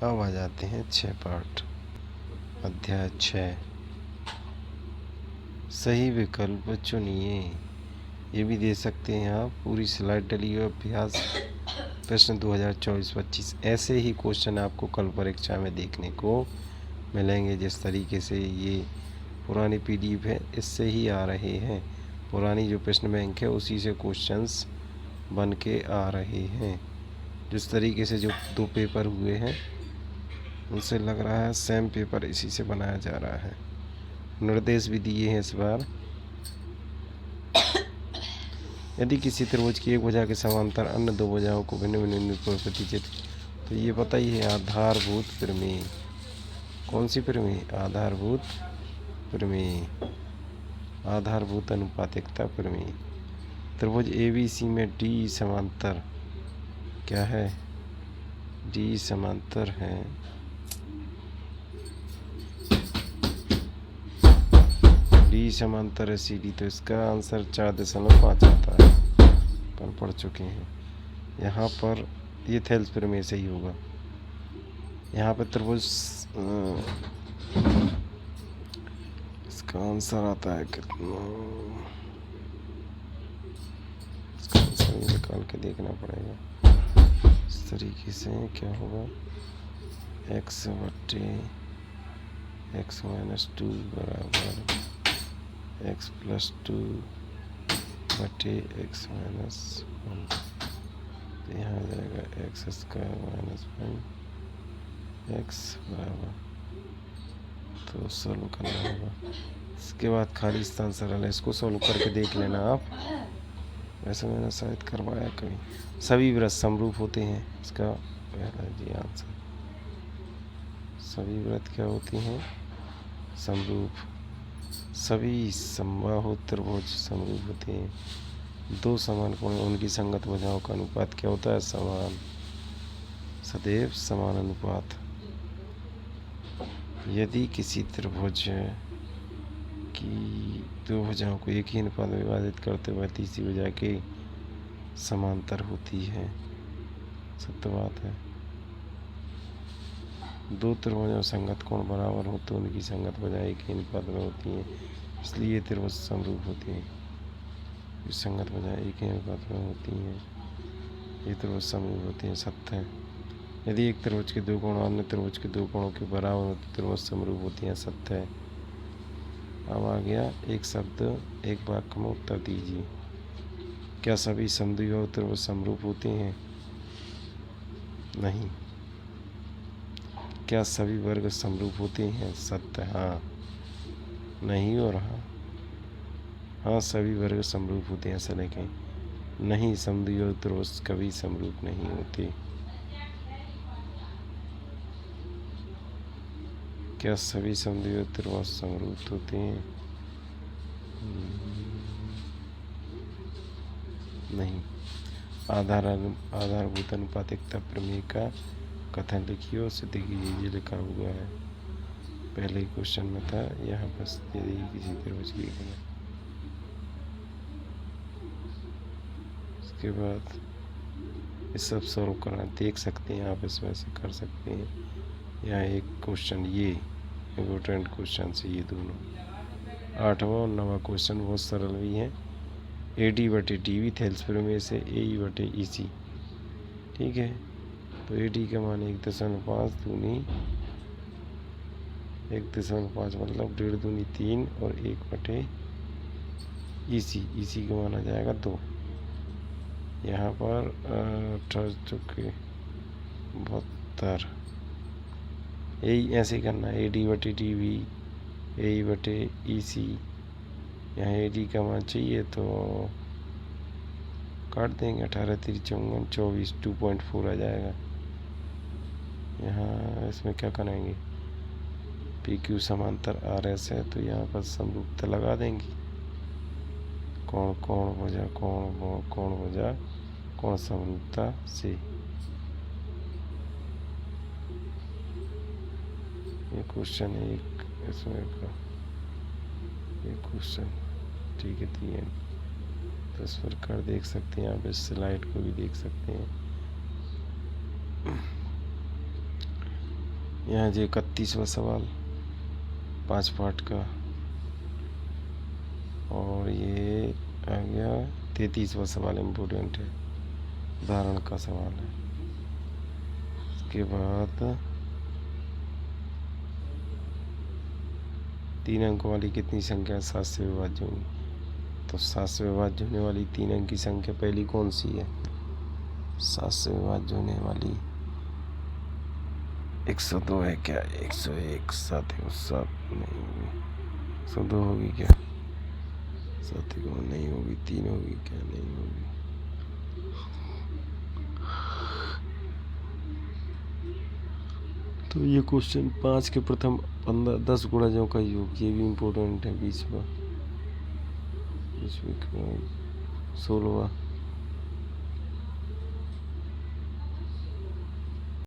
अब आ जाते हैं 6 पार्ट। अध्याय 6, सही विकल्प चुनिए। ये भी दे सकते हैं आप, पूरी स्लाइड डली हुई अभ्यास प्रश्न 2024-25। ऐसे ही क्वेश्चन आपको कल परीक्षा में देखने को मिलेंगे। जिस तरीके से ये पुरानी PDF है, इससे ही आ रहे हैं। पुरानी जो प्रश्न बैंक है उसी से क्वेश्चंस बन के आ रहे हैं। जिस तरीके से जो 2 पेपर हुए हैं उनसे लग रहा है सेम पेपर इसी से बनाया जा रहा है। निर्देश भी दिए हैं इस बार। यदि किसी त्रिभुज की एक भुजा के समांतर अन्य 2 भुजाओं को भिन्न भिन्न पर प्रतिचित, तो ये पता ही है आधारभूत प्रमेय। कौन सी प्रमेय? आधारभूत प्रमेय, आधारभूत अनुपातिकता प्रमेय। त्रिभुज ABC में D समांतर क्या है? D समांतर है D समांतर है CD, तो इसका आंसर 4.5 आता है। अपन पढ़ चुके हैं। यहाँ पर ये थेल्स प्रमेय से ही होगा। यहाँ पर त्रिभुज इसका आंसर आता है कितना, इसका आंसर निकाल के देखना पड़ेगा। इस तरीके से क्या होगा, x बटे x-2 बराबर x + 2 बटे x-1। तो यहाँ आ जाएगा x² - 1x बराबर, तो सॉल्व करना होगा। इसके बाद खाली स्थान सरल है, इसको सॉल्व करके देख लेना आप। वैसे मैंने शायद करवाया कभी। सभी वृत्त समरूप होते हैं, इसका पहला जी आंसर। सभी वृत्त क्या होती हैं? समरूप। सभी समबाहु त्रिभुज समरूप होते हैं। 2 समान कोण, उनकी संगत भुजाओं का अनुपात क्या होता है? समान, सदैव समान अनुपात। यदि किसी त्रिभुज की 2 भुजाओं को एक ही अनुपात में विभाजित करते हुए तीसरी भुजा के समांतर होती है, सत्य बात है। 2 त्रिभुजों संगत कोण बराबर हो तो उनकी संगत भुजाएं एक ही अनुपात में होती हैं, इसलिए त्रिभुज समरूप होती हैं। संगत भुजाएं एक ही अनुपात में होती हैं, ये त्रिभुज समरूप होती हैं, सत्य है। यदि एक त्रिभुज के 2 कोण अन्य त्रिभुज के 2 कोणों के बराबर हो तो त्रिभुज समरूप होती हैं, सत्य है। अब आ गया एक शब्द एक वाक्य में उत्तर दीजिए। क्या सभी समद्विबाहु त्रिभुज समरूप होते हैं? नहीं। क्या सभी वर्ग समरूप होते हैं? सत्य, हाँ। नहीं और हाँ। हाँ, सभी वर्ग समरूप होते हैं, ऐसा लिखें। नहीं, समद्विबाहु त्रिभुज कभी समरूप नहीं होते। क्या सभी समद्विबाहु त्रिभुज समरूप होते हैं? नहीं। आधारभूत अनुपातिकता प्रमेय का कथन लिखिए और सिद्ध कीजिए। ये लिखा हुआ है, पहले ही क्वेश्चन में था। यहाँ बस यदि किसी त्रिभुज की, उसके बाद ये सब सॉल्व करना देख सकते हैं आप, इसमें से कर सकते हैं। यहाँ एक क्वेश्चन, ये इम्पोर्टेंट क्वेश्चन से ये दोनों। 8वां और 9वां क्वेश्चन बहुत सरल भी हैं। AD बटे DB थेल्स प्रमेय से AE बटे EC, ठीक है। तो AD का मान 1.5 दूनी 1.5 मतलब 1.5 दूनी 3 और 1 बटे EC का मान आ जाएगा 2। यहाँ पर 18 72, यही ऐसे करना है। AD बटे DB AE बटे EC, यहाँ AD का मान चाहिए तो काट देंगे। 18 3 54 24, 2.4 आ जाएगा। यहाँ इसमें क्या करेंगे, PQ समांतर RS है, तो यहाँ पर समरूपता लगा देंगे। कोण कोण भुजा कोण भुजा कोण समरूपता से। ये क्वेश्चन है एक इसमें का, ये क्वेश्चन, ठीक है। दिए तो इस पर कर देख सकते हैं आप, इस स्लाइड को भी देख सकते हैं। यहाँ जो 31वां सवाल 5 पार्ट का, और ये आ गया 33वां सवाल इम्पोर्टेंट है, उदाहरण का सवाल है। उसके बाद 3 अंकों वाली कितनी संख्या 7 से विभाज्य होगी? तो 7 से विभाज्य होने वाली 3 अंक की संख्या पहली कौन सी है? 7 से विभाज्य होने वाली 102 है क्या? 101 7 नहीं होगी, 102 होगी क्या? 7 नहीं होगी, 3 होगी क्या? नहीं होगी। तो ये क्वेश्चन 5 के प्रथम 10 गुणजों का योग, ये भी इम्पोर्टेंट है। 20वां 16वां